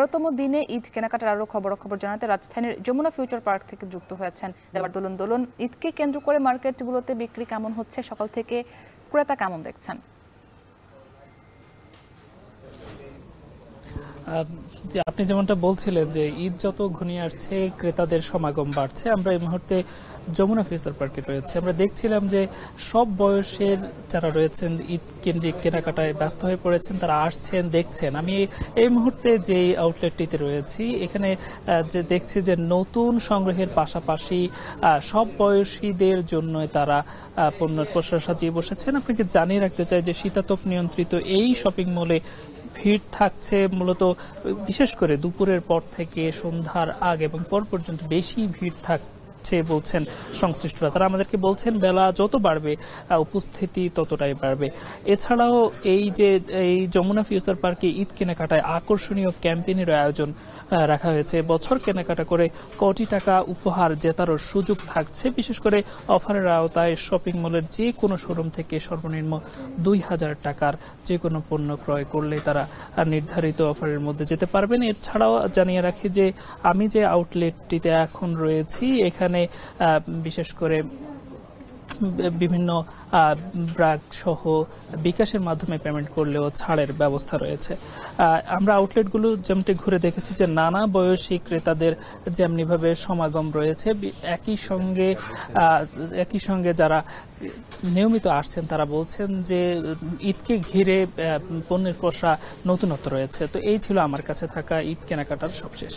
১৩তম দিনে ঈদ কেনাকাটার আরো খবর জানাতে রাজধানীর যমুনা ফিউচার পার্ক থেকে যুক্ত হয়েছেন দেবার দোলন। ঈদকে কেন্দ্র করে মার্কেটগুলোতে বিক্রি কেমন হচ্ছে, সকাল থেকে ক্রেতা কেমন দেখছেন? আপনি যেমনটা বলছিলেন যে ঈদ যত ঘনিয়ে আসছে ক্রেতাদের সমাগম বাড়ছে। আমরা এই মুহূর্তে যমুনা ফিউচার পার্কে রয়েছে। আমরা দেখছিলাম যে সব বয়সের যারা রয়েছেন ঈদ কেন্দ্রিক কেনাকাটায় ব্যস্ত হয়ে পড়েছেন, তারা আসছেন, দেখছেন। আমি এই মুহূর্তে যে আউটলেটটিতে রয়েছি এখানে যে দেখছি যে নতুন সংগ্রহের পাশাপাশি সব বয়সীদের জন্য তারা পণ্যের পসরা সাজিয়ে বসেছেন। আপনাকে জানিয়ে রাখতে চাই যে শীতাতপ নিয়ন্ত্রিত এই শপিং মলে ভিড় থাকছে মূলত বিশেষ করে দুপুরের পর থেকে সন্ধ্যার আগ এবং পর পর্যন্ত বেশি ভিড় থাকছে বলছেন সংশ্লিষ্টরা। তারা আমাদেরকে বলছেন বেলা যত বাড়বে উপস্থিতি ততটাই বাড়বে। এছাড়াও এই যমুনা ফিউচার পার্কে ঈদ কেনাকাটায় আকর্ষণীয় ক্যাম্পেইনের আয়োজন রাখা হয়েছে। বছর কেনাকাটা করে কোটি টাকা উপহার জেতারও সুযোগ থাকছে। বিশেষ করে অফারের আওতায় শপিং মলের যে কোনো শোরুম থেকে সর্বনিম্ন ২,০০০ টাকার যে কোনো পণ্য ক্রয় করলে তারা নির্ধারিত অফারের মধ্যে যেতে পারবেন। এছাড়াও জানিয়ে রাখি যে আমি যে আউটলেটটিতে এখন রয়েছি এখানে বিশেষ করে বিভিন্ন ব্র্যাক সহ বিকাশের মাধ্যমে পেমেন্ট করলেও ছাড়ের ব্যবস্থা রয়েছে। আমরা আউটলেটগুলো যেমনটি ঘুরে দেখেছি যে নানা বয়সী ক্রেতাদের যেমনিভাবে সমাগম রয়েছে, একই সঙ্গে যারা নিয়মিত আসছেন তারা বলছেন যে ঈদকে ঘিরে পণ্যের পসরা নতুনত্ব রয়েছে। তো এই ছিল আমার কাছে থাকা ঈদ কেনাকাটার সবশেষ।